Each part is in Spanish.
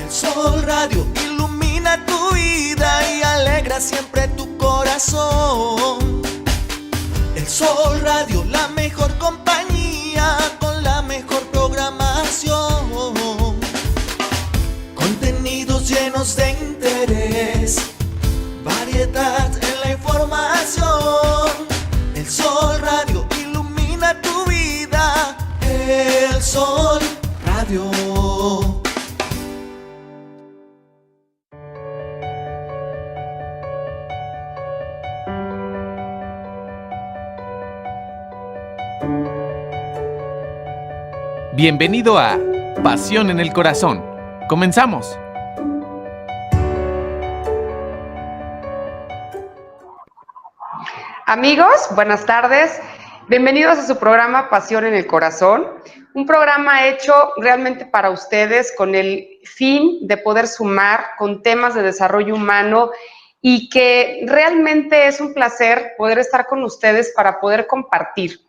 El Sol Radio ilumina tu vida y alegra siempre tu corazón. El Sol Radio, la mejor compañía con la mejor programación. Contenidos llenos de interés, variedad en la información. El Sol Radio ilumina tu vida. El Sol Radio. Bienvenido a Pasión en el Corazón. ¡Comenzamos! Amigos, buenas tardes. Bienvenidos a su programa Pasión en el Corazón. Un programa hecho realmente para ustedes con el fin de poder sumar con temas de desarrollo humano y que realmente es un placer poder estar con ustedes para poder compartir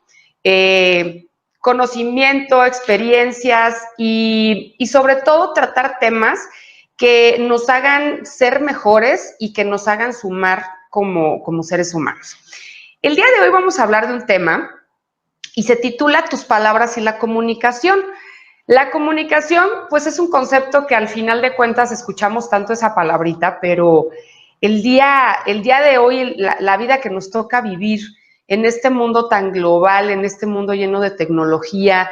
conocimiento, experiencias y sobre todo tratar temas que nos hagan ser mejores y que nos hagan sumar como seres humanos. El día de hoy vamos a hablar de un tema y se titula Tus palabras y la comunicación. La comunicación, pues es un concepto que al final de cuentas escuchamos tanto esa palabrita, pero el día de hoy, la vida que nos toca vivir en este mundo tan global, en este mundo lleno de tecnología,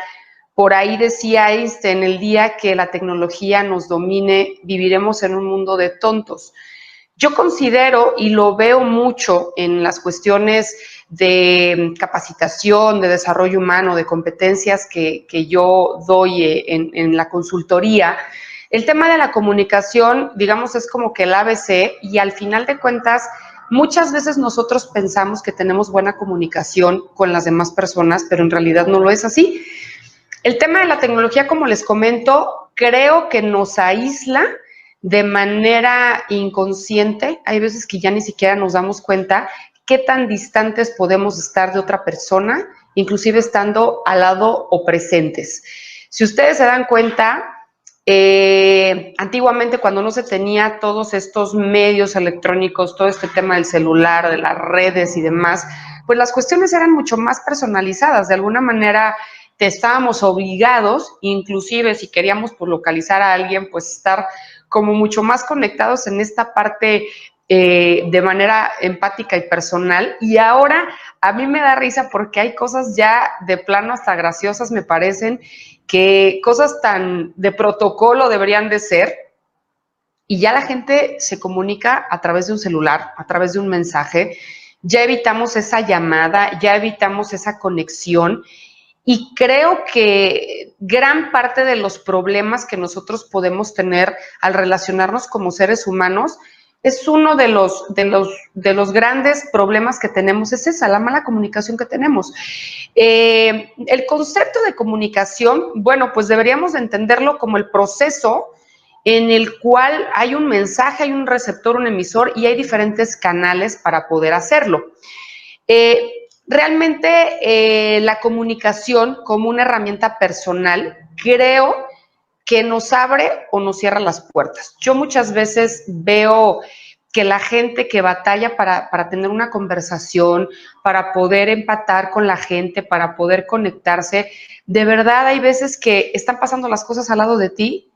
por ahí decía Einstein, el día que la tecnología nos domine, viviremos en un mundo de tontos. Yo considero y lo veo mucho en las cuestiones de capacitación, de desarrollo humano, de competencias que yo doy en la consultoría. El tema de la comunicación, digamos, es como que el ABC y al final de cuentas, muchas veces nosotros pensamos que tenemos buena comunicación con las demás personas, pero en realidad no lo es así. El tema de la tecnología, como les comento, creo que nos aísla de manera inconsciente. Hay veces que ya ni siquiera nos damos cuenta qué tan distantes podemos estar de otra persona, inclusive estando al lado o presentes. Si ustedes se dan cuenta, antiguamente cuando no se tenía todos estos medios electrónicos, todo este tema del celular, de las redes y demás, pues las cuestiones eran mucho más personalizadas. De alguna manera estábamos obligados, inclusive si queríamos pues, localizar a alguien, pues estar como mucho más conectados en esta parte de manera empática y personal. Y ahora a mí me da risa porque hay cosas ya de plano hasta graciosas, me parecen, que cosas tan de protocolo deberían de ser, y ya la gente se comunica a través de un celular, a través de un mensaje, ya evitamos esa llamada, ya evitamos esa conexión, y creo que gran parte de los problemas que nosotros podemos tener al relacionarnos como seres humanos es uno de los grandes problemas que tenemos, es esa, la mala comunicación que tenemos. El concepto de comunicación, bueno, pues deberíamos entenderlo como el proceso en el cual hay un mensaje, hay un receptor, un emisor y hay diferentes canales para poder hacerlo. Realmente la comunicación como una herramienta personal, creo que nos abre o nos cierra las puertas. Yo muchas veces veo que la gente que batalla para tener una conversación, para poder empatar con la gente, para poder conectarse, de verdad hay veces que están pasando las cosas al lado de ti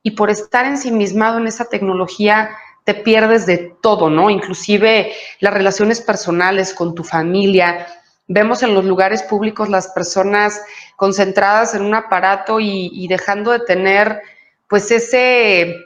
y por estar ensimismado en esa tecnología te pierdes de todo, ¿no? Inclusive las relaciones personales con tu familia. Vemos en los lugares públicos las personas concentradas en un aparato y dejando de tener pues ese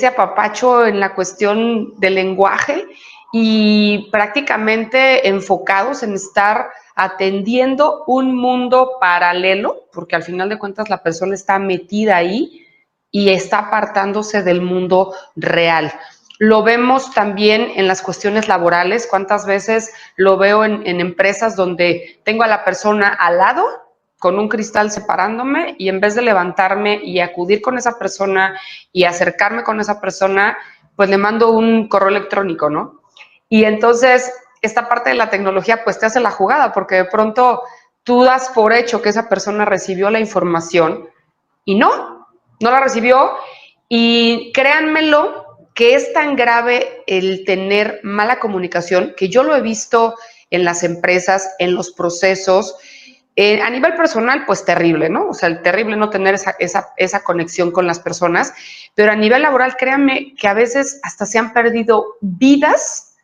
apapacho en la cuestión del lenguaje y prácticamente enfocados en estar atendiendo un mundo paralelo, porque al final de cuentas la persona está metida ahí y está apartándose del mundo real. Lo vemos también en las cuestiones laborales. ¿Cuántas veces lo veo en empresas donde tengo a la persona al lado con un cristal separándome y en vez de levantarme y acudir con esa persona y acercarme con esa persona, pues le mando un correo electrónico, ¿no? Y entonces esta parte de la tecnología pues te hace la jugada porque de pronto tú das por hecho que esa persona recibió la información y no la recibió Y créanmelo que es tan grave el tener mala comunicación, que yo lo he visto en las empresas, en los procesos. A nivel personal, pues terrible, ¿no? O sea, el terrible no tener esa conexión con las personas, pero a nivel laboral, créanme que a veces hasta se han perdido vidas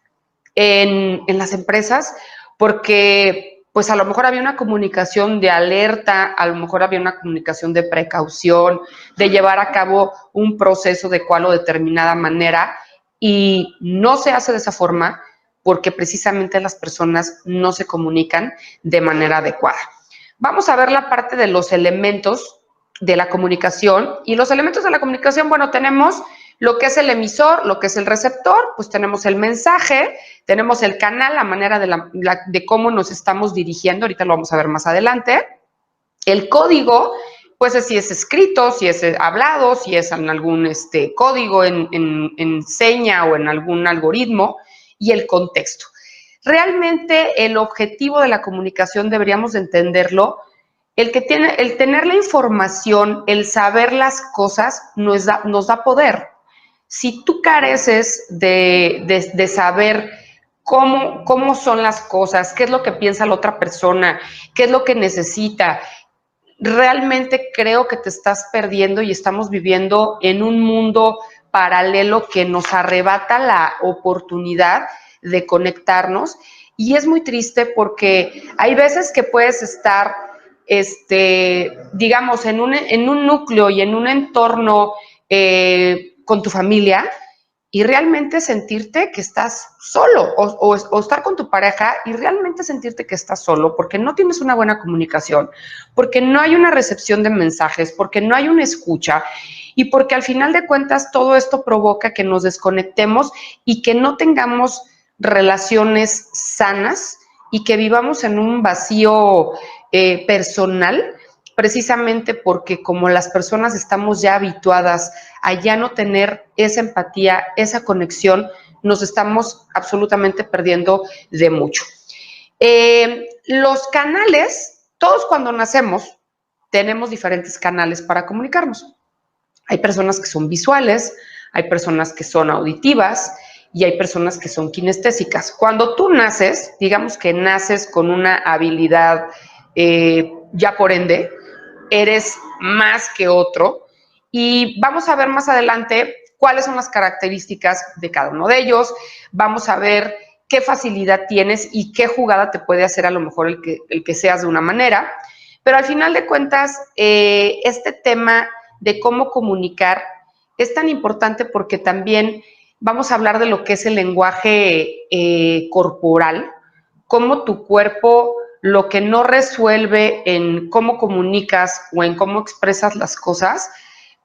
en las empresas porque pues a lo mejor había una comunicación de alerta, a lo mejor había una comunicación de precaución, de llevar a cabo un proceso de cual o determinada manera, y no se hace de esa forma porque precisamente las personas no se comunican de manera adecuada. Vamos a ver la parte de los elementos de la comunicación, y los elementos de la comunicación, bueno, tenemos lo que es el emisor, lo que es el receptor, pues tenemos el mensaje, tenemos el canal, la manera de cómo nos estamos dirigiendo, ahorita lo vamos a ver más adelante. El código, pues si es escrito, si es hablado, si es en algún código, en seña o en algún algoritmo, y el contexto. Realmente el objetivo de la comunicación deberíamos de entenderlo. El tener la información, el saber las cosas nos da poder. Si tú careces de saber cómo son las cosas, qué es lo que piensa la otra persona, qué es lo que necesita, realmente creo que te estás perdiendo y estamos viviendo en un mundo paralelo que nos arrebata la oportunidad de conectarnos, y es muy triste porque hay veces que puedes estar, digamos, en un núcleo y en un entorno con tu familia, y realmente sentirte que estás solo, o estar con tu pareja y realmente sentirte que estás solo porque no tienes una buena comunicación, porque no hay una recepción de mensajes, porque no hay una escucha, y porque al final de cuentas todo esto provoca que nos desconectemos y que no tengamos relaciones sanas y que vivamos en un vacío personal, precisamente porque como las personas estamos ya habituadas a ya no tener esa empatía, esa conexión, nos estamos absolutamente perdiendo de mucho. Los canales, todos cuando nacemos tenemos diferentes canales para comunicarnos. Hay personas que son visuales, hay personas que son auditivas y hay personas que son kinestésicas. Cuando tú naces, digamos que naces con una habilidad, ya por ende, eres más que otro, y vamos a ver más adelante cuáles son las características de cada uno de ellos. Vamos a ver qué facilidad tienes y qué jugada te puede hacer a lo mejor el que seas de una manera, pero al final de cuentas, este tema de cómo comunicar es tan importante porque también vamos a hablar de lo que es el lenguaje corporal, cómo tu cuerpo, lo que no resuelve en cómo comunicas o en cómo expresas las cosas,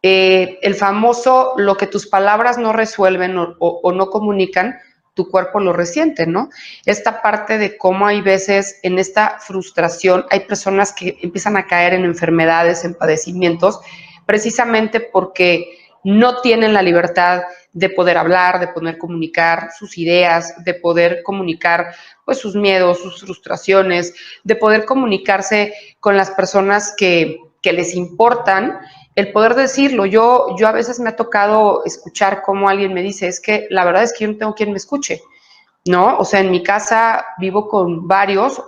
el famoso, lo que tus palabras no resuelven o no comunican, tu cuerpo lo resiente, ¿no? Esta parte de cómo hay veces en esta frustración, hay personas que empiezan a caer en enfermedades, en padecimientos, precisamente porque no tienen la libertad de poder hablar, de poder comunicar sus ideas, de poder comunicar pues sus miedos, sus frustraciones, de poder comunicarse con las personas que les importan, el poder decirlo. Yo a veces me ha tocado escuchar cómo alguien me dice, es que la verdad es que yo no tengo quien me escuche, ¿no? O sea, en mi casa vivo con varios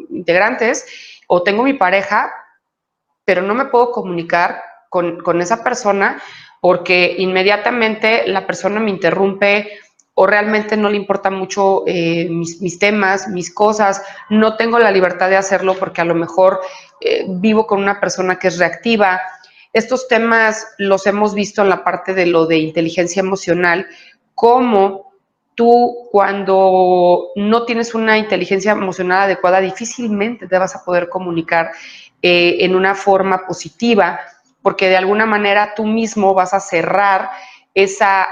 integrantes, o tengo mi pareja, pero no me puedo comunicar con esa persona porque inmediatamente la persona me interrumpe o realmente no le importa mucho mis temas, mis cosas. No tengo la libertad de hacerlo porque a lo mejor vivo con una persona que es reactiva. Estos temas los hemos visto en la parte de lo de inteligencia emocional, cómo tú cuando no tienes una inteligencia emocional adecuada difícilmente te vas a poder comunicar en una forma positiva, porque de alguna manera tú mismo vas a cerrar esa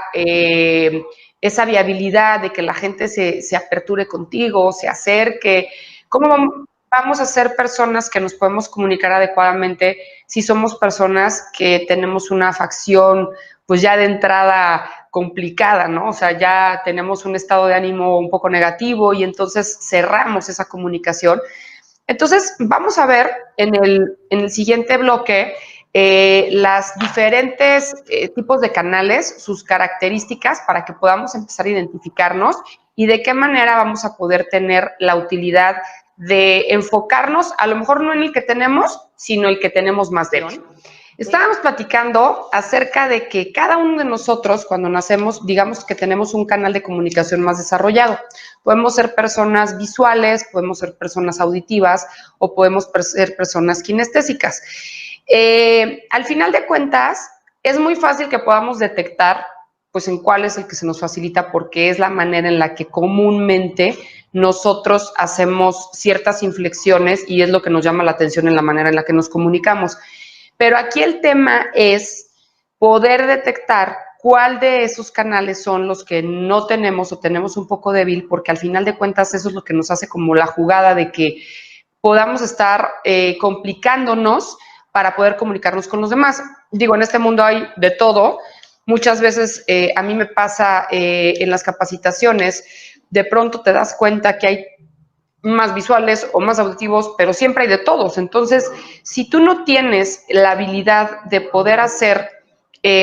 viabilidad de que la gente se aperture contigo, se acerque. ¿Cómo vamos a ser personas que nos podemos comunicar adecuadamente si somos personas que tenemos una facción pues ya de entrada complicada, ¿no? O sea, ya tenemos un estado de ánimo un poco negativo y entonces cerramos esa comunicación. Entonces, vamos a ver en el siguiente bloque las diferentes tipos de canales, sus características para que podamos empezar a identificarnos y de qué manera vamos a poder tener la utilidad de enfocarnos, a lo mejor no en el que tenemos, sino el que tenemos más débil. Estábamos platicando acerca de que cada uno de nosotros, cuando nacemos, digamos que tenemos un canal de comunicación más desarrollado. Podemos ser personas visuales, podemos ser personas auditivas o podemos ser personas kinestésicas. Al final de cuentas, es muy fácil que podamos detectar pues en cuál es el que se nos facilita, porque es la manera en la que comúnmente nosotros hacemos ciertas inflexiones y es lo que nos llama la atención en la manera en la que nos comunicamos. Pero aquí el tema es poder detectar cuál de esos canales son los que no tenemos o tenemos un poco débil, porque al final de cuentas eso es lo que nos hace como la jugada de que podamos estar complicándonos para poder comunicarnos con los demás. Digo, en este mundo hay de todo. Muchas veces a mí me pasa en las capacitaciones, de pronto te das cuenta que hay más visuales o más auditivos, pero siempre hay de todos. Entonces, si tú no tienes la habilidad de poder hacer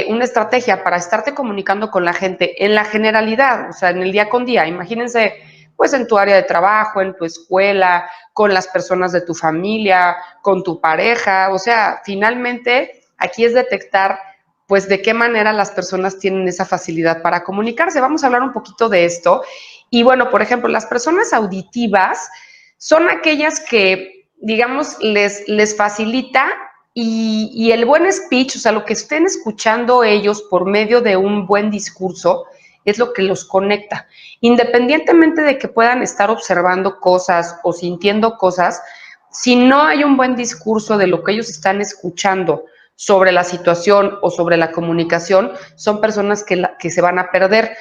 una estrategia para estarte comunicando con la gente en la generalidad, o sea, en el día con día, imagínense, pues en tu área de trabajo, en tu escuela, con las personas de tu familia, con tu pareja, o sea, finalmente aquí es detectar pues de qué manera las personas tienen esa facilidad para comunicarse. Vamos a hablar un poquito de esto. Y bueno, por ejemplo, las personas auditivas son aquellas que, digamos, les facilita y el buen speech, o sea, lo que estén escuchando ellos por medio de un buen discurso, es lo que los conecta. Independientemente de que puedan estar observando cosas o sintiendo cosas, si no hay un buen discurso de lo que ellos están escuchando sobre la situación o sobre la comunicación, son personas que se van a perder.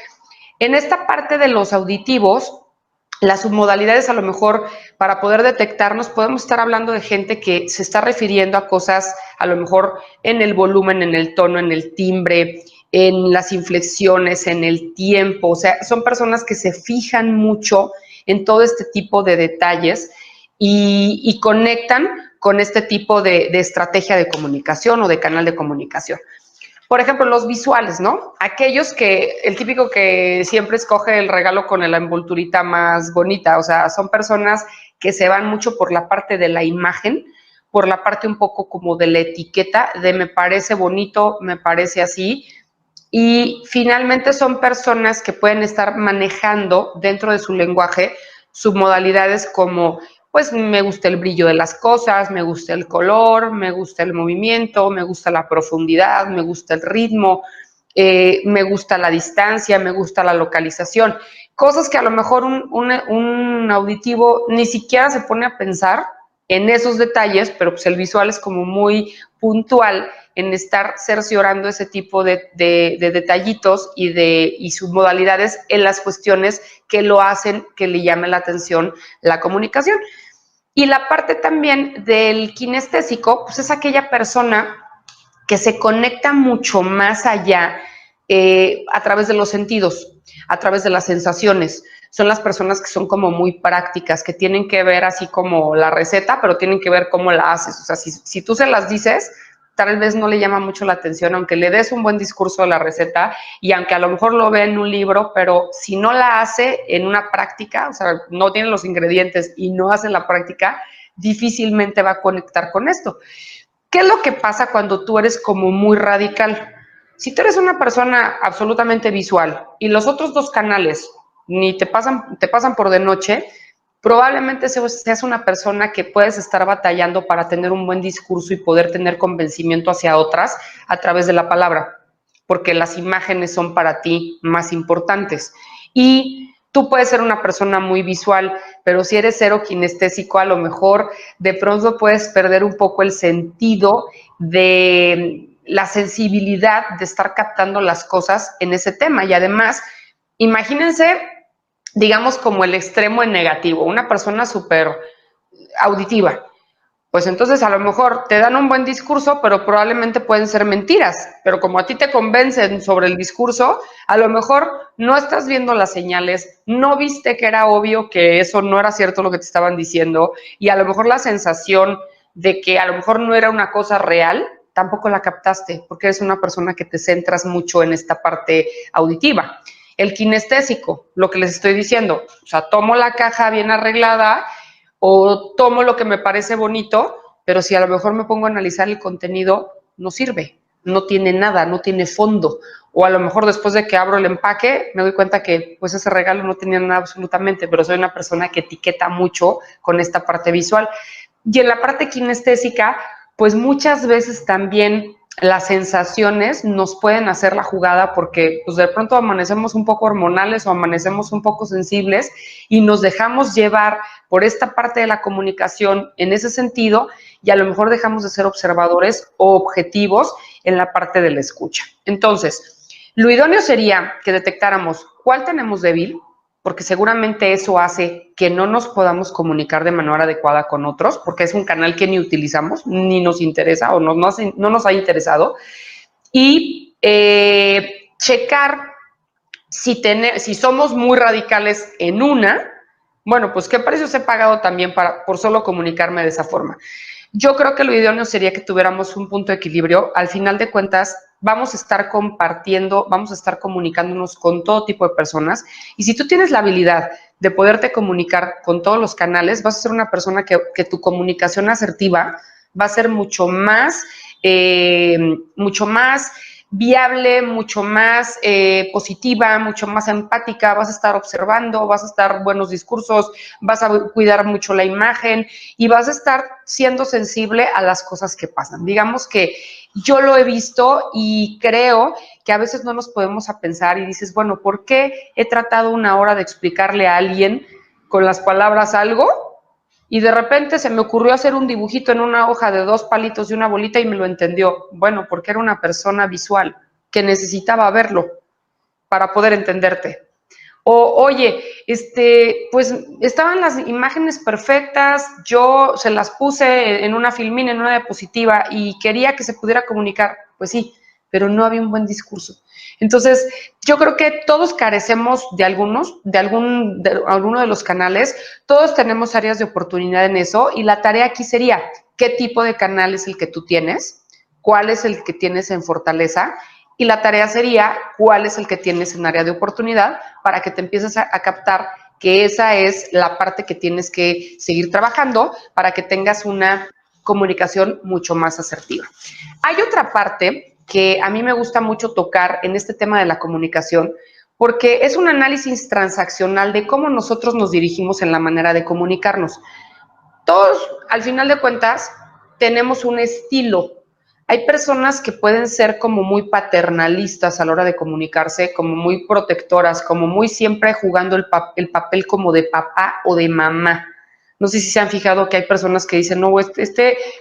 En esta parte de los auditivos, las submodalidades a lo mejor para poder detectarnos podemos estar hablando de gente que se está refiriendo a cosas a lo mejor en el volumen, en el tono, en el timbre, en las inflexiones, en el tiempo, o sea, son personas que se fijan mucho en todo este tipo de detalles y conectan con este tipo de estrategia de comunicación o de canal de comunicación. Por ejemplo, los visuales, ¿no? Aquellos que, el típico que siempre escoge el regalo con la envolturita más bonita, o sea, son personas que se van mucho por la parte de la imagen, por la parte un poco como de la etiqueta, de me parece bonito, me parece así, y finalmente son personas que pueden estar manejando dentro de su lenguaje submodalidades como pues me gusta el brillo de las cosas, me gusta el color, me gusta el movimiento, me gusta la profundidad, me gusta el ritmo, me gusta la distancia, me gusta la localización. Cosas que a lo mejor un auditivo ni siquiera se pone a pensar en esos detalles, pero pues el visual es como muy puntual en estar cerciorando ese tipo de detallitos y submodalidades en las cuestiones que lo hacen que le llame la atención la comunicación. Y la parte también del kinestésico, pues es aquella persona que se conecta mucho más allá a través de los sentidos, a través de las sensaciones. Son las personas que son como muy prácticas, que tienen que ver así como la receta, pero tienen que ver cómo la haces. O sea, si tú se las dices, tal vez no le llama mucho la atención, aunque le des un buen discurso de la receta y aunque a lo mejor lo vea en un libro, pero si no la hace en una práctica, o sea, no tiene los ingredientes y no hace la práctica, difícilmente va a conectar con esto. ¿Qué es lo que pasa cuando tú eres como muy radical? Si tú eres una persona absolutamente visual y los otros dos canales ni te pasan por de noche, probablemente seas una persona que puedes estar batallando para tener un buen discurso y poder tener convencimiento hacia otras a través de la palabra, porque las imágenes son para ti más importantes. Y tú puedes ser una persona muy visual, pero si eres cero kinestésico, a lo mejor de pronto puedes perder un poco el sentido de la sensibilidad de estar captando las cosas en ese tema. Y además, imagínense, digamos, como el extremo en negativo, una persona súper auditiva. Pues entonces a lo mejor te dan un buen discurso, pero probablemente pueden ser mentiras. Pero como a ti te convencen sobre el discurso, a lo mejor no estás viendo las señales, no viste que era obvio que eso no era cierto lo que te estaban diciendo, y a lo mejor la sensación de que a lo mejor no era una cosa real, tampoco la captaste, porque eres una persona que te centras mucho en esta parte auditiva. El kinestésico, lo que les estoy diciendo, o sea, tomo la caja bien arreglada o tomo lo que me parece bonito, pero si a lo mejor me pongo a analizar el contenido, no sirve, no tiene nada, no tiene fondo. O a lo mejor después de que abro el empaque, me doy cuenta que pues ese regalo no tenía nada absolutamente, pero soy una persona que etiqueta mucho con esta parte visual. Y en la parte kinestésica, pues muchas veces también las sensaciones nos pueden hacer la jugada porque pues de pronto amanecemos un poco hormonales o amanecemos un poco sensibles y nos dejamos llevar por esta parte de la comunicación en ese sentido y a lo mejor dejamos de ser observadores o objetivos en la parte de la escucha. Entonces, lo idóneo sería que detectáramos cuál tenemos débil, porque seguramente eso hace que no nos podamos comunicar de manera adecuada con otros, porque es un canal que ni utilizamos, ni nos interesa o no nos ha interesado, y checar si somos muy radicales en una, bueno, pues qué precios he pagado también por solo comunicarme de esa forma. Yo creo que lo idóneo sería que tuviéramos un punto de equilibrio. Al final de cuentas, vamos a estar compartiendo, vamos a estar comunicándonos con todo tipo de personas. Y si tú tienes la habilidad de poderte comunicar con todos los canales, vas a ser una persona que tu comunicación asertiva va a ser mucho más viable, mucho más positiva, mucho más empática, vas a estar observando, vas a estar buenos discursos, vas a cuidar mucho la imagen y vas a estar siendo sensible a las cosas que pasan. Digamos que yo lo he visto y creo que a veces no nos podemos a pensar y dices, bueno, ¿por qué he tratado una hora de explicarle a alguien con las palabras algo? Y de repente se me ocurrió hacer un dibujito en una hoja de 2 palitos y una bolita y me lo entendió. Bueno, porque era una persona visual que necesitaba verlo para poder entenderte. O, oye, pues estaban las imágenes perfectas, yo se las puse en una filmina, en una diapositiva y quería que se pudiera comunicar. Pues sí, pero no había un buen discurso. Entonces, yo creo que todos carecemos de alguno de los canales, todos tenemos áreas de oportunidad en eso y la tarea aquí sería, ¿qué tipo de canal es el que tú tienes? ¿Cuál es el que tienes en fortaleza? Y la tarea sería, ¿cuál es el que tienes en área de oportunidad? Para que te empieces a captar que esa es la parte que tienes que seguir trabajando para que tengas una comunicación mucho más asertiva. Hay otra parte que a mí me gusta mucho tocar en este tema de la comunicación, porque es un análisis transaccional de cómo nosotros nos dirigimos en la manera de comunicarnos. Todos, al final de cuentas, tenemos un estilo. Hay personas que pueden ser como muy paternalistas a la hora de comunicarse, como muy protectoras, como muy siempre jugando el papel como de papá o de mamá. No sé si se han fijado que hay personas que dicen, no,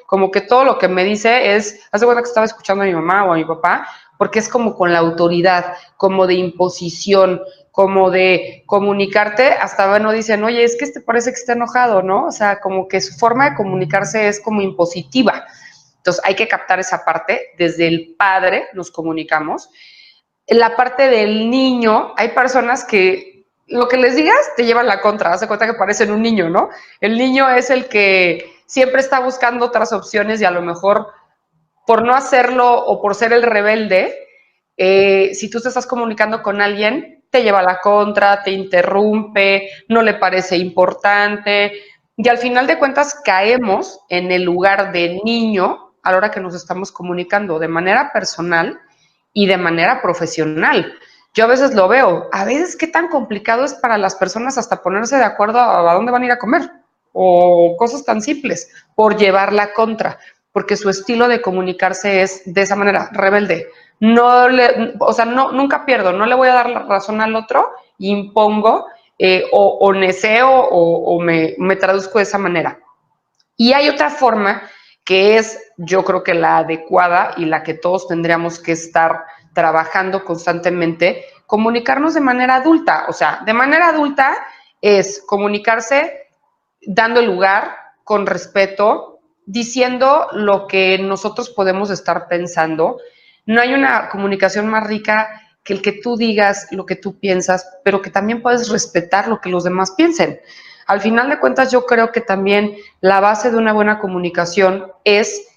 como que todo lo que me dice es, hace cuenta que estaba escuchando a mi mamá o a mi papá, porque es como con la autoridad, como de imposición, como de comunicarte, hasta bueno, dicen, oye, es que parece que está enojado, ¿no? O sea, como que su forma de comunicarse es como impositiva. Entonces, hay que captar esa parte. Desde el padre nos comunicamos. En la parte del niño, hay personas que lo que les digas te llevan la contra. Haz de cuenta que parecen un niño, ¿no? El niño es el que siempre está buscando otras opciones y a lo mejor por no hacerlo o por ser el rebelde, si tú te estás comunicando con alguien, te lleva la contra, te interrumpe, no le parece importante y al final de cuentas caemos en el lugar de niño a la hora que nos estamos comunicando de manera personal y de manera profesional. Yo a veces lo veo, a veces qué tan complicado es para las personas hasta ponerse de acuerdo a dónde van a ir a comer o cosas tan simples por llevar la contra, porque su estilo de comunicarse es de esa manera, rebelde. Nunca pierdo, no le voy a dar la razón al otro, impongo o neceo o me traduzco de esa manera. Y hay otra forma que es, yo creo que la adecuada y la que todos tendríamos que estar trabajando constantemente, comunicarnos de manera adulta. O sea, de manera adulta es comunicarse dando lugar, con respeto, diciendo lo que nosotros podemos estar pensando. No hay una comunicación más rica que el que tú digas lo que tú piensas, pero que también puedes respetar lo que los demás piensen. Al final de cuentas, yo creo que también la base de una buena comunicación es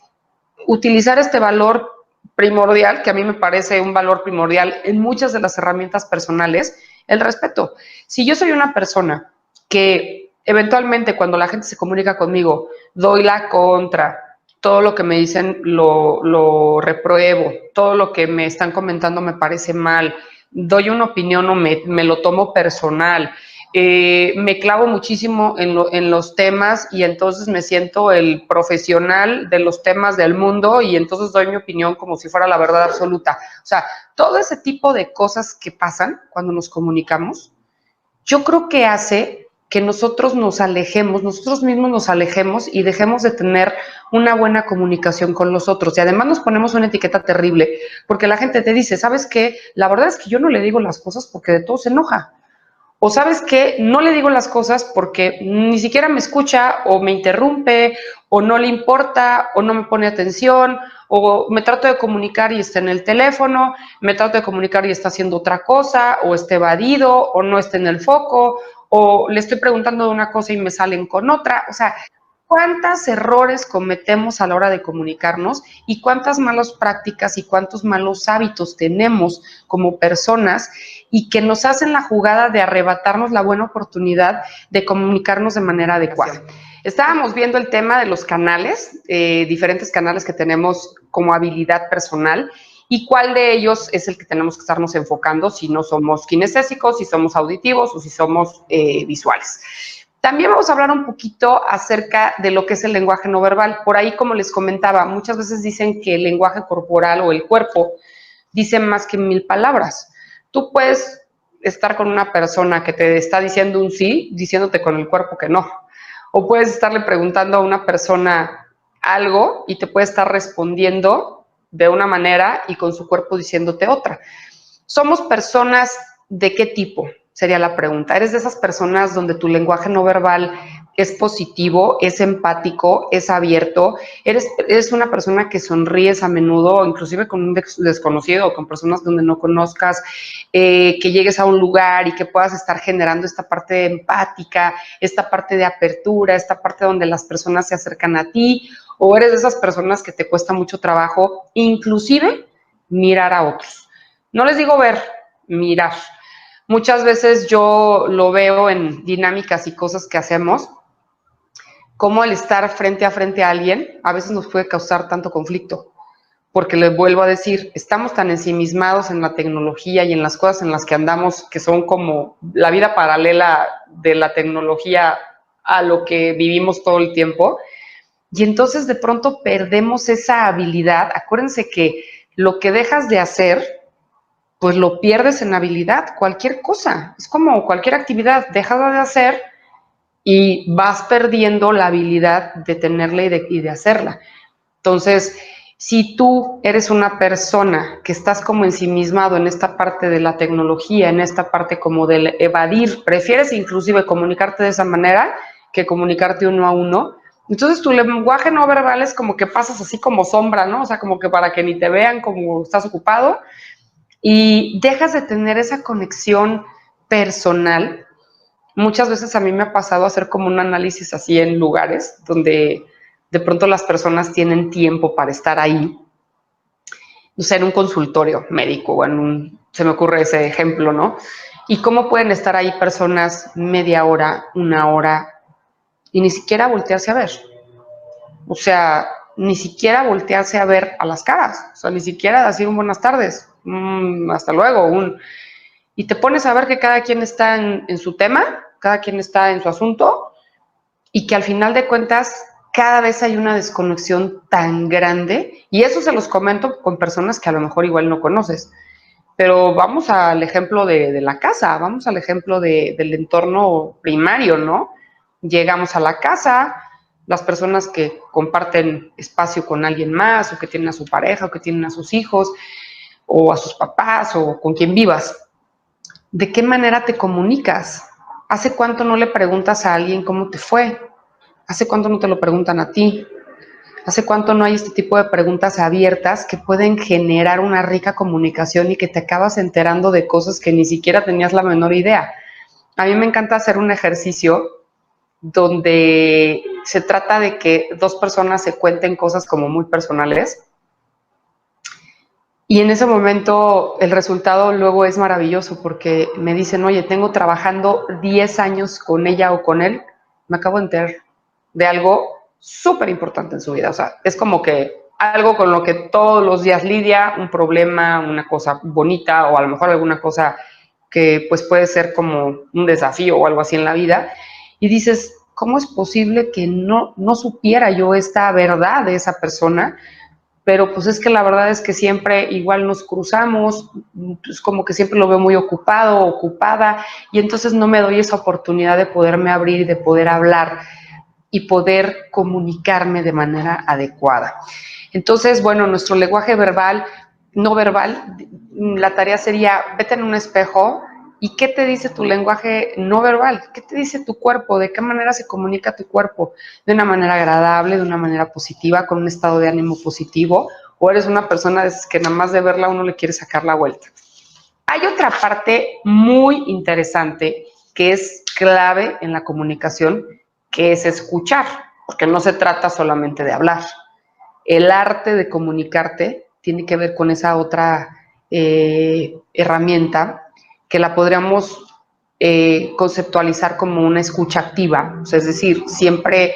utilizar este valor primordial, que a mí me parece un valor primordial en muchas de las herramientas personales, el respeto. Si yo soy una persona que eventualmente cuando la gente se comunica conmigo, doy la contra, todo lo que me dicen lo repruebo, todo lo que me están comentando me parece mal, doy una opinión o me lo tomo personal, me clavo muchísimo en los temas y entonces me siento el profesional de los temas del mundo y entonces doy mi opinión como si fuera la verdad absoluta. O sea, todo ese tipo de cosas que pasan cuando nos comunicamos, yo creo que hace que nosotros mismos nos alejemos y dejemos de tener una buena comunicación con los otros. Y además nos ponemos una etiqueta terrible, porque la gente te dice, ¿sabes qué? La verdad es que yo no le digo las cosas porque de todo se enoja. O ¿sabes qué? No le digo las cosas porque ni siquiera me escucha o me interrumpe o no le importa o no me pone atención o me trato de comunicar y está en el teléfono, me trato de comunicar y está haciendo otra cosa o está evadido o no está en el foco o le estoy preguntando de una cosa y me salen con otra. O sea, ¿cuántos errores cometemos a la hora de comunicarnos y cuántas malas prácticas y cuántos malos hábitos tenemos como personas y que nos hacen la jugada de arrebatarnos la buena oportunidad de comunicarnos de manera adecuada? Estábamos viendo el tema de los canales, diferentes canales que tenemos como habilidad personal y cuál de ellos es el que tenemos que estarnos enfocando si no somos kinestésicos, si somos auditivos o si somos visuales. También vamos a hablar un poquito acerca de lo que es el lenguaje no verbal. Por ahí, como les comentaba, muchas veces dicen que el lenguaje corporal o el cuerpo dice más que 1000 palabras. Tú puedes estar con una persona que te está diciendo un sí, diciéndote con el cuerpo que no. O puedes estarle preguntando a una persona algo y te puede estar respondiendo de una manera y con su cuerpo diciéndote otra. ¿Somos personas de qué tipo? Sería la pregunta. ¿Eres de esas personas donde tu lenguaje no verbal es positivo, es empático, es abierto? ¿Eres una persona que sonríes a menudo, inclusive con un desconocido o con personas donde no conozcas, que llegues a un lugar y que puedas estar generando esta parte empática, esta parte de apertura, esta parte donde las personas se acercan a ti? ¿O eres de esas personas que te cuesta mucho trabajo, inclusive mirar a otros? No les digo ver, mirar. Muchas veces yo lo veo en dinámicas y cosas que hacemos, como el estar frente a alguien a veces nos puede causar tanto conflicto, porque les vuelvo a decir, estamos tan ensimismados en la tecnología y en las cosas en las que andamos, que son como la vida paralela de la tecnología a lo que vivimos todo el tiempo, y entonces de pronto perdemos esa habilidad. Acuérdense que lo que dejas de hacer, pues lo pierdes en habilidad, cualquier cosa, es como cualquier actividad, dejas de hacer y vas perdiendo la habilidad de tenerla y de hacerla. Entonces, si tú eres una persona que estás como ensimismado en esta parte de la tecnología, en esta parte como del evadir, prefieres inclusive comunicarte de esa manera que comunicarte uno a uno, entonces tu lenguaje no verbal es como que pasas así como sombra, ¿no? O sea, como que para que ni te vean como estás ocupado, y dejas de tener esa conexión personal. Muchas veces a mí me ha pasado hacer como un análisis así en lugares donde de pronto las personas tienen tiempo para estar ahí, o sea, en un consultorio médico o se me ocurre ese ejemplo, ¿no? Y cómo pueden estar ahí personas media hora, una hora y ni siquiera voltearse a ver. O sea, ni siquiera voltearse a ver a las caras, o sea, ni siquiera decir un buenas tardes, hasta luego, y te pones a ver que cada quien está en su tema, cada quien está en su asunto, y que al final de cuentas cada vez hay una desconexión tan grande, y eso se los comento con personas que a lo mejor igual no conoces, pero vamos al ejemplo de la casa, vamos al ejemplo del entorno primario, ¿no? Llegamos a la casa, las personas que comparten espacio con alguien más, o que tienen a su pareja, o que tienen a sus hijos, o a sus papás, o con quien vivas. ¿De qué manera te comunicas? ¿Hace cuánto no le preguntas a alguien cómo te fue? ¿Hace cuánto no te lo preguntan a ti? ¿Hace cuánto no hay este tipo de preguntas abiertas que pueden generar una rica comunicación y que te acabas enterando de cosas que ni siquiera tenías la menor idea? A mí me encanta hacer un ejercicio donde se trata de que dos personas se cuenten cosas como muy personales. Y en ese momento el resultado luego es maravilloso porque me dicen, oye, tengo trabajando 10 años con ella o con él, me acabo de enterar de algo súper importante en su vida. O sea, es como que algo con lo que todos los días lidia, un problema, una cosa bonita o a lo mejor alguna cosa que pues puede ser como un desafío o algo así en la vida. Y dices, ¿cómo es posible que no supiera yo esta verdad de esa persona? Pero pues es que la verdad es que siempre igual nos cruzamos, pues como que siempre lo veo muy ocupado, ocupada, y entonces no me doy esa oportunidad de poderme abrir, de poder hablar y poder comunicarme de manera adecuada. Entonces, bueno, nuestro lenguaje verbal, no verbal, la tarea sería, vete en un espejo y qué te dice tu lenguaje no verbal, qué te dice tu cuerpo, de qué manera se comunica tu cuerpo, de una manera agradable, de una manera positiva, con un estado de ánimo positivo, o eres una persona que nada más de verla uno le quiere sacar la vuelta. Hay otra parte muy interesante que es clave en la comunicación, que es escuchar, porque no se trata solamente de hablar. El arte de comunicarte tiene que ver con esa otra herramienta que la podríamos conceptualizar como una escucha activa, o sea, es decir, siempre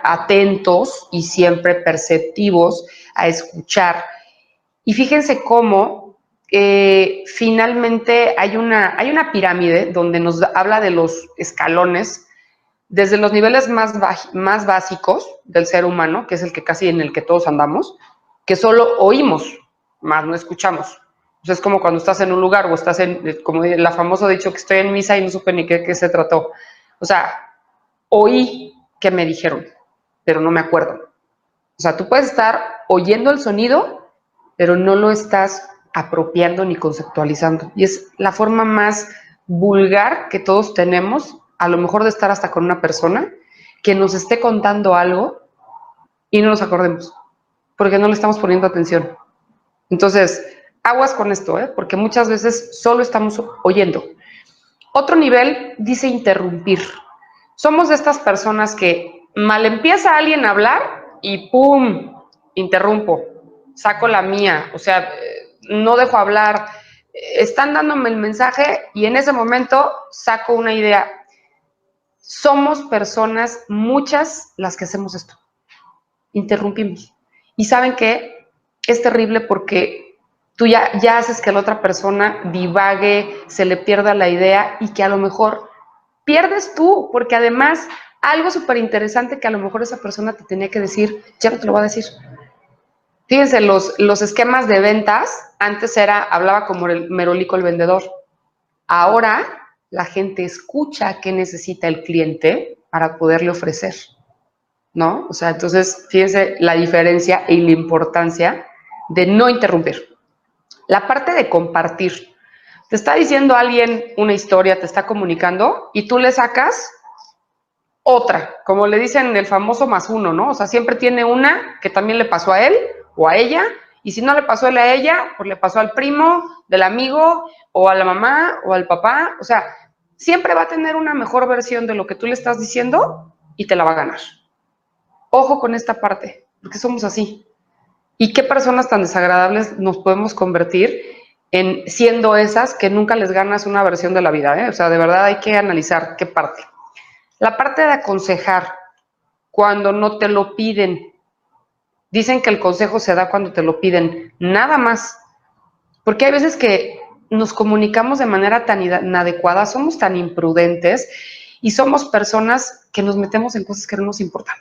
atentos y siempre perceptivos a escuchar. Y fíjense cómo finalmente hay una pirámide donde nos habla de los escalones desde los niveles más básicos del ser humano, que es el que casi en el que todos andamos, que solo oímos, más no escuchamos. O sea, es como cuando estás en un lugar o estás en, como la famoso dicho, que estoy en misa y no supe ni qué se trató. O sea, oí que me dijeron, pero no me acuerdo. O sea, tú puedes estar oyendo el sonido, pero no lo estás apropiando ni conceptualizando. Y es la forma más vulgar que todos tenemos, a lo mejor de estar hasta con una persona que nos esté contando algo y no nos acordemos, porque no le estamos poniendo atención. Entonces, aguas con esto, porque muchas veces solo estamos oyendo. Otro nivel dice interrumpir. Somos de estas personas que mal empieza alguien a hablar y ¡pum! Interrumpo, saco la mía, o sea, no dejo hablar, están dándome el mensaje y en ese momento saco una idea. Somos personas, muchas, las que hacemos esto. Interrumpimos. Y ¿saben qué? Es terrible porque tú ya haces que la otra persona divague, se le pierda la idea y que a lo mejor pierdes tú, porque además algo súper interesante que a lo mejor esa persona te tenía que decir, ya no te lo va a decir. Fíjense, los esquemas de ventas, antes hablaba como el merolico el vendedor. Ahora la gente escucha qué necesita el cliente para poderle ofrecer, ¿no? O sea, entonces, fíjense la diferencia y la importancia de no interrumpir. La parte de compartir. Te está diciendo alguien una historia, te está comunicando y tú le sacas otra, como le dicen el famoso +1, ¿no? O sea, siempre tiene una que también le pasó a él o a ella, y si no le pasó él a ella, pues le pasó al primo, del amigo, o a la mamá, o al papá. O sea, siempre va a tener una mejor versión de lo que tú le estás diciendo y te la va a ganar. Ojo con esta parte, porque somos así. Y qué personas tan desagradables nos podemos convertir en siendo esas que nunca les ganas una versión de la vida, ¿eh? O sea, de verdad hay que analizar qué parte. La parte de aconsejar, cuando no te lo piden. Dicen que el consejo se da cuando te lo piden, nada más. Porque hay veces que nos comunicamos de manera tan inadecuada, somos tan imprudentes y somos personas que nos metemos en cosas que no nos importan.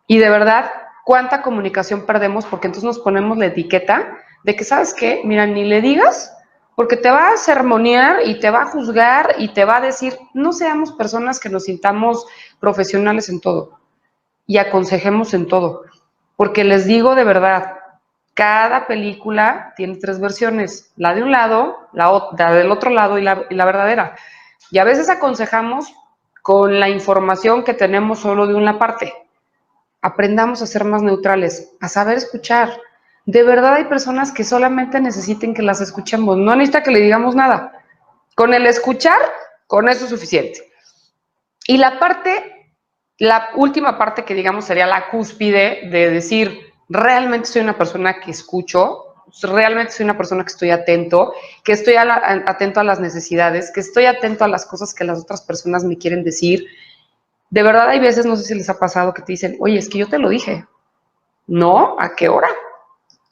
Y de verdad, ¿cuánta comunicación perdemos? Porque entonces nos ponemos la etiqueta de que, ¿sabes qué? Mira, ni le digas, porque te va a sermonear y te va a juzgar y te va a decir, no seamos personas que nos sintamos profesionales en todo y aconsejemos en todo. Porque les digo de verdad, cada película tiene 3 versiones, la de un lado, la del otro lado y la verdadera. Y a veces aconsejamos con la información que tenemos solo de una parte. Aprendamos a ser más neutrales, a saber escuchar. De verdad hay personas que solamente necesiten que las escuchemos, no necesita que le digamos nada. Con el escuchar, con eso es suficiente. Y la parte la última parte que digamos sería la cúspide de decir, realmente soy una persona que escucho, realmente soy una persona que estoy atento, que estoy atento a las necesidades, que estoy atento a las cosas que las otras personas me quieren decir. De verdad hay veces, no sé si les ha pasado, que te dicen, oye, es que yo te lo dije. No, ¿a qué hora?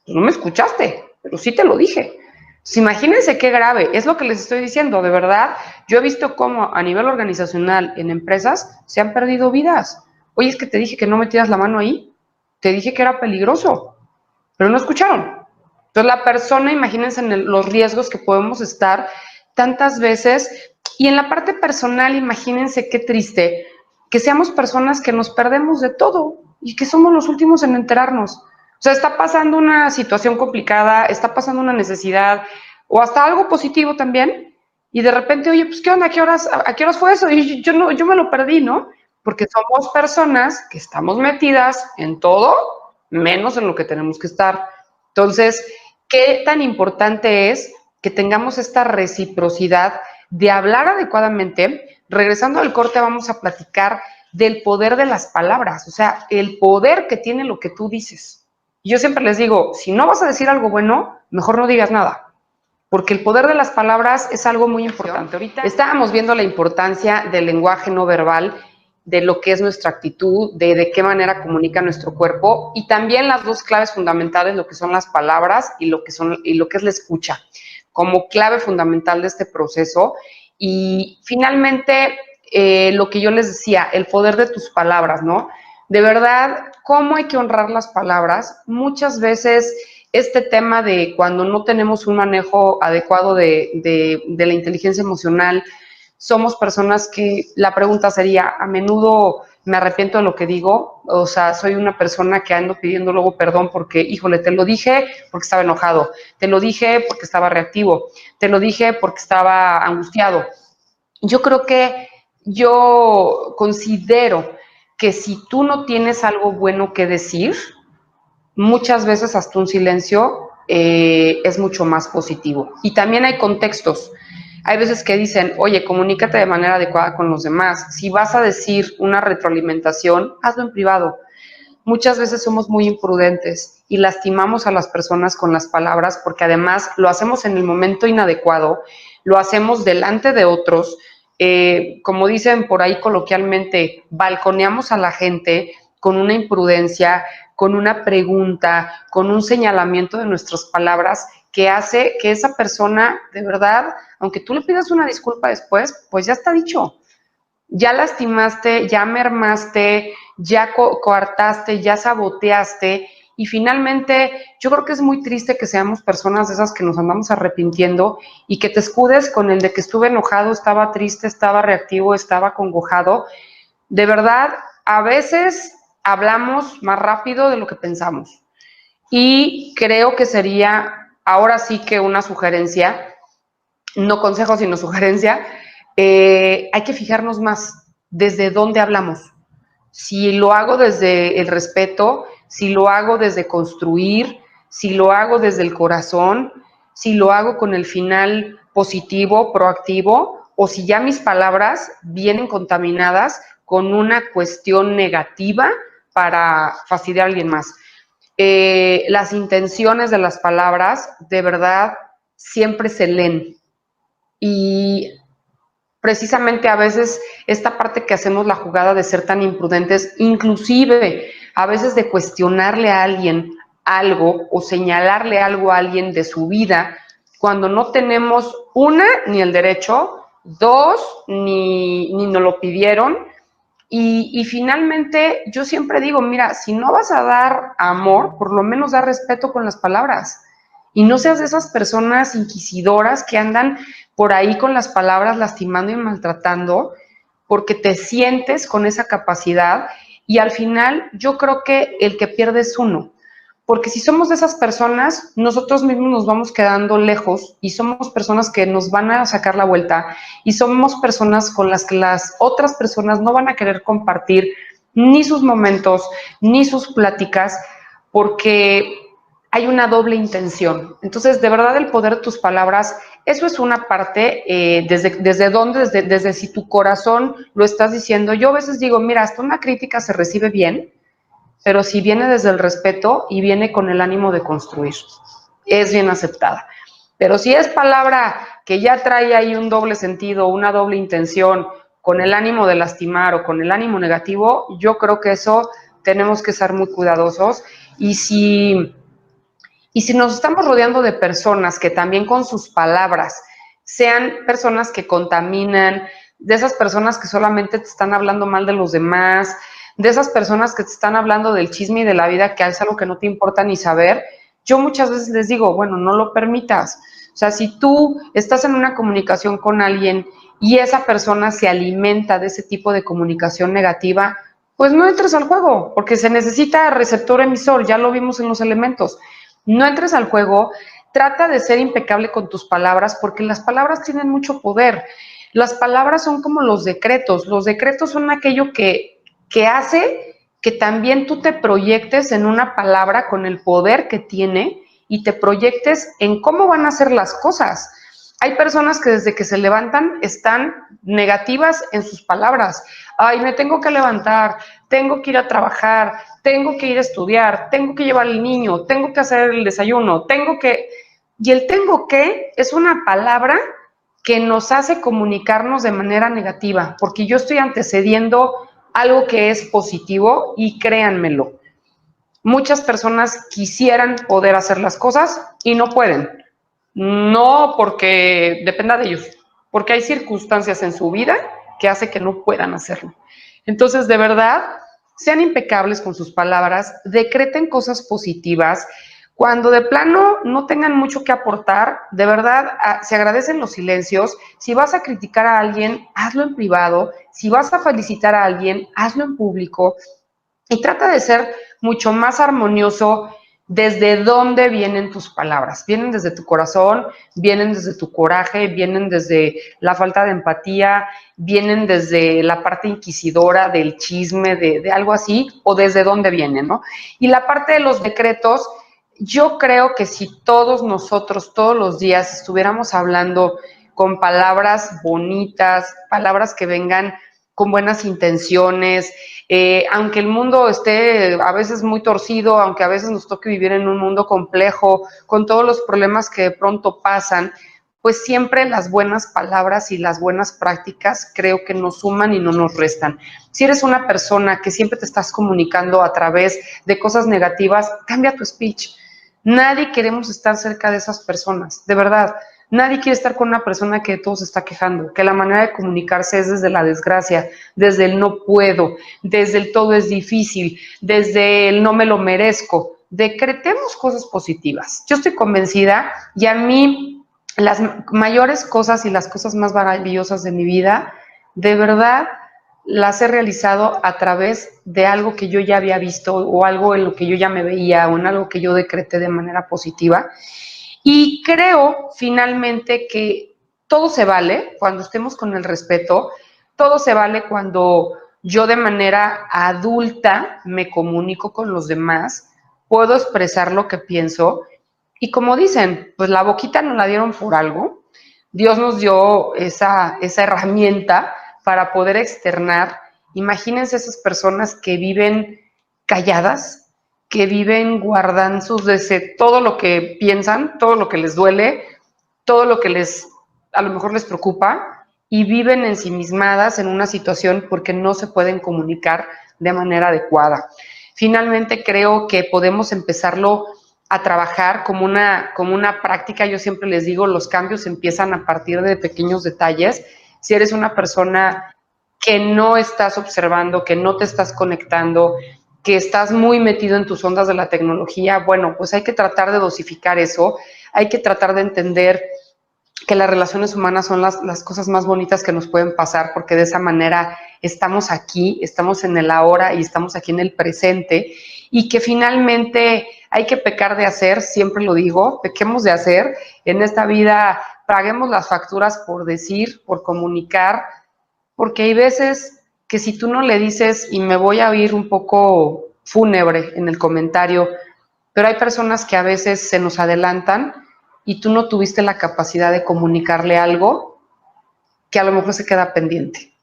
No me escuchaste, pero sí te lo dije. Pues imagínense qué grave, es lo que les estoy diciendo, de verdad. Yo he visto cómo a nivel organizacional en empresas se han perdido vidas. Oye, es que te dije que no metieras la mano ahí, te dije que era peligroso, pero no escucharon. Entonces la persona, imagínense en los riesgos que podemos estar tantas veces. Y en la parte personal, imagínense qué triste que seamos personas que nos perdemos de todo y que somos los últimos en enterarnos. O sea, está pasando una situación complicada, está pasando una necesidad o hasta algo positivo también, y de repente, oye, pues, ¿qué onda? ¿A qué horas fue eso? Y yo me lo perdí, ¿no? Porque somos personas que estamos metidas en todo, menos en lo que tenemos que estar. Entonces, ¿qué tan importante es que tengamos esta reciprocidad de hablar adecuadamente? Regresando al corte, vamos a platicar del poder de las palabras, o sea, el poder que tiene lo que tú dices. Yo siempre les digo, si no vas a decir algo bueno, mejor no digas nada, porque el poder de las palabras es algo muy importante. Ahorita estábamos viendo la importancia del lenguaje no verbal, de lo que es nuestra actitud, de qué manera comunica nuestro cuerpo, y también las dos claves fundamentales, lo que son las palabras y lo que es la escucha, como clave fundamental de este proceso. Y finalmente, lo que yo les decía, el poder de tus palabras, ¿no? De verdad, cómo hay que honrar las palabras. Muchas veces este tema de cuando no tenemos un manejo adecuado de la inteligencia emocional, somos personas que la pregunta sería, a menudo me arrepiento de lo que digo, o sea, soy una persona que ando pidiendo luego perdón porque, híjole, te lo dije porque estaba enojado, te lo dije porque estaba reactivo, te lo dije porque estaba angustiado. Yo considero que si tú no tienes algo bueno que decir, muchas veces hasta un silencio es mucho más positivo. Y también hay contextos. Hay veces que dicen, oye, comunícate de manera adecuada con los demás. Si vas a decir una retroalimentación, hazlo en privado. Muchas veces somos muy imprudentes y lastimamos a las personas con las palabras porque además lo hacemos en el momento inadecuado, lo hacemos delante de otros, como dicen por ahí coloquialmente, balconeamos a la gente con una imprudencia, con una pregunta, con un señalamiento de nuestras palabras que hace que esa persona, de verdad, aunque tú le pidas una disculpa después, pues ya está dicho. Ya lastimaste, ya mermaste, ya coartaste, ya saboteaste, y finalmente yo creo que es muy triste que seamos personas de esas que nos andamos arrepintiendo y que te escudes con el de que estuve enojado, estaba triste, estaba reactivo, estaba acongojado. De verdad, a veces hablamos más rápido de lo que pensamos, y creo que sería ahora sí que una sugerencia, no consejo, sino sugerencia. Hay que fijarnos más desde dónde hablamos. Si lo hago desde el respeto, si lo hago desde construir, si lo hago desde el corazón, si lo hago con el final positivo, proactivo, o si ya mis palabras vienen contaminadas con una cuestión negativa para fastidiar a alguien más. Las intenciones de las palabras, de verdad, siempre se leen. Y precisamente a veces esta parte que hacemos la jugada de ser tan imprudentes, inclusive a veces de cuestionarle a alguien algo o señalarle algo a alguien de su vida, cuando no tenemos, una, ni el derecho, dos, ni nos lo pidieron. Y finalmente yo siempre digo, mira, si no vas a dar amor, por lo menos da respeto con las palabras. Y no seas de esas personas inquisidoras que andan por ahí con las palabras lastimando y maltratando, porque te sientes con esa capacidad, y al final yo creo que el que pierde es uno. Porque si somos de esas personas, nosotros mismos nos vamos quedando lejos y somos personas que nos van a sacar la vuelta, y somos personas con las que las otras personas no van a querer compartir ni sus momentos, ni sus pláticas, porque hay una doble intención. Entonces, de verdad, el poder de tus palabras Eso es una parte, desde dónde, desde si tu corazón lo estás diciendo. Yo a veces digo, mira, hasta una crítica se recibe bien, pero si viene desde el respeto y viene con el ánimo de construir, es bien aceptada. Pero si es palabra que ya trae ahí un doble sentido, una doble intención, con el ánimo de lastimar o con el ánimo negativo, yo creo que eso tenemos que ser muy cuidadosos. Y si nos estamos rodeando de personas que también con sus palabras sean personas que contaminan, de esas personas que solamente te están hablando mal de los demás, de esas personas que te están hablando del chisme y de la vida, que es algo que no te importa ni saber, yo muchas veces les digo, bueno, no lo permitas. O sea, si tú estás en una comunicación con alguien y esa persona se alimenta de ese tipo de comunicación negativa, pues no entres al juego, porque se necesita receptor emisor, ya lo vimos en los elementos. No entres al juego, trata de ser impecable con tus palabras, porque las palabras tienen mucho poder. Las palabras son como los decretos son aquello que hace que también tú te proyectes en una palabra con el poder que tiene y te proyectes en cómo van a ser las cosas. Hay personas que desde que se levantan están negativas en sus palabras. Ay, me tengo que levantar, tengo que ir a trabajar, tengo que ir a estudiar, tengo que llevar al niño, tengo que hacer el desayuno, tengo que... Y el tengo que es una palabra que nos hace comunicarnos de manera negativa, porque yo estoy antecediendo algo que es positivo y créanmelo, muchas personas quisieran poder hacer las cosas y no pueden. No porque dependa de ellos, porque hay circunstancias en su vida que hace que no puedan hacerlo. Entonces, de verdad, sean impecables con sus palabras, decreten cosas positivas. Cuando de plano no tengan mucho que aportar, de verdad, se agradecen los silencios. Si vas a criticar a alguien, hazlo en privado. Si vas a felicitar a alguien, hazlo en público. Y trata de ser mucho más armonioso desde dónde vienen tus palabras. Vienen desde tu corazón, vienen desde tu coraje, vienen desde la falta de empatía, vienen desde la parte inquisidora del chisme, de algo así, o desde dónde vienen, ¿no? Y la parte de los decretos, yo creo que si todos nosotros, todos los días, estuviéramos hablando con palabras bonitas, palabras que vengan con buenas intenciones, aunque el mundo esté a veces muy torcido, aunque a veces nos toque vivir en un mundo complejo, con todos los problemas que de pronto pasan, pues siempre las buenas palabras y las buenas prácticas creo que nos suman y no nos restan. Si eres una persona que siempre te estás comunicando a través de cosas negativas, cambia tu speech. Nadie queremos estar cerca de esas personas, de verdad. Nadie quiere estar con una persona que de todo se está quejando, que la manera de comunicarse es desde la desgracia, desde el no puedo, desde el todo es difícil, desde el no me lo merezco. Decretemos cosas positivas. Yo estoy convencida y a mí las mayores cosas y las cosas más maravillosas de mi vida, de verdad, las he realizado a través de algo que yo ya había visto o algo en lo que yo ya me veía o en algo que yo decreté de manera positiva. Y creo finalmente que todo se vale cuando estemos con el respeto, todo se vale cuando yo de manera adulta me comunico con los demás, puedo expresar lo que pienso y como dicen, pues la boquita nos la dieron por algo, Dios nos dio esa herramienta para poder externar. Imagínense esas personas que viven calladas, que viven guardando todo lo que piensan, todo lo que les duele, todo lo que a lo mejor les preocupa y viven ensimismadas en una situación porque no se pueden comunicar de manera adecuada. Finalmente creo que podemos empezarlo a trabajar como una práctica. Yo siempre les digo, los cambios empiezan a partir de pequeños detalles. Si eres una persona que no estás observando, que no te estás conectando, que estás muy metido en tus ondas de la tecnología, bueno, pues hay que tratar de dosificar eso, hay que tratar de entender que las relaciones humanas son las cosas más bonitas que nos pueden pasar, porque de esa manera estamos aquí, estamos en el ahora y estamos aquí en el presente, y que finalmente hay que pecar de hacer, siempre lo digo, pequemos de hacer, en esta vida paguemos las facturas por decir, por comunicar, porque hay veces que si tú no le dices, y me voy a oír un poco fúnebre en el comentario, pero hay personas que a veces se nos adelantan y tú no tuviste la capacidad de comunicarle algo que a lo mejor se queda pendiente.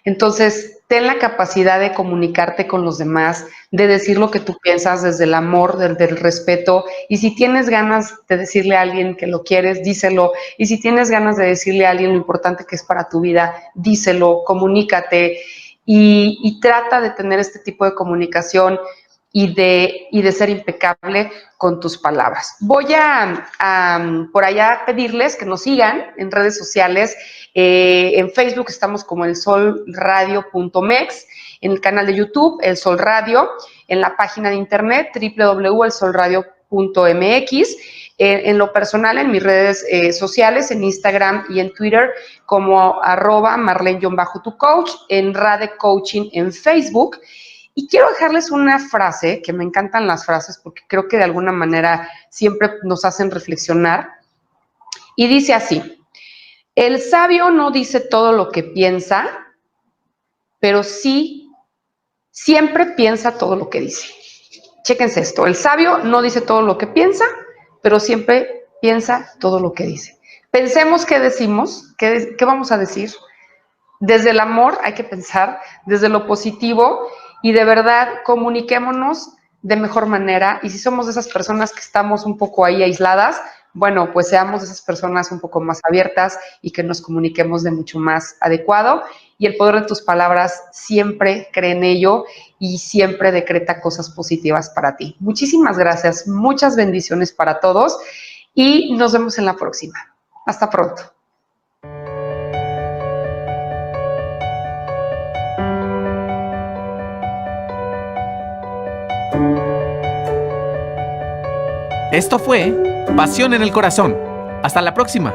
Entonces, ten la capacidad de comunicarte con los demás, de decir lo que tú piensas desde el amor, desde el respeto. Y si tienes ganas de decirle a alguien que lo quieres, díselo. Y si tienes ganas de decirle a alguien lo importante que es para tu vida, díselo, comunícate y trata de tener este tipo de comunicación y de ser impecable con tus palabras. Voy a por allá pedirles que nos sigan en redes sociales. En Facebook estamos como elsolradio.mex, en el canal de YouTube El Sol Radio, en la página de internet www.elsolradio.mx, en lo personal en mis redes sociales, en Instagram y en Twitter como @Marlene_tu coach, en Rade Coaching en Facebook. Y quiero dejarles una frase, que me encantan las frases porque creo que de alguna manera siempre nos hacen reflexionar. Y dice así: el sabio no dice todo lo que piensa, pero sí siempre piensa todo lo que dice. Chéquense esto, el sabio no dice todo lo que piensa, pero siempre piensa todo lo que dice. Pensemos qué decimos, qué vamos a decir. Desde el amor hay que pensar, desde lo positivo, y de verdad comuniquémonos de mejor manera. Y si somos de esas personas que estamos un poco ahí aisladas, bueno, pues seamos de esas personas un poco más abiertas y que nos comuniquemos de mucho más adecuado. Y el poder de tus palabras, siempre cree en ello y siempre decreta cosas positivas para ti. Muchísimas gracias, muchas bendiciones para todos y nos vemos en la próxima. Hasta pronto. Esto fue Pasión en el Corazón. Hasta la próxima.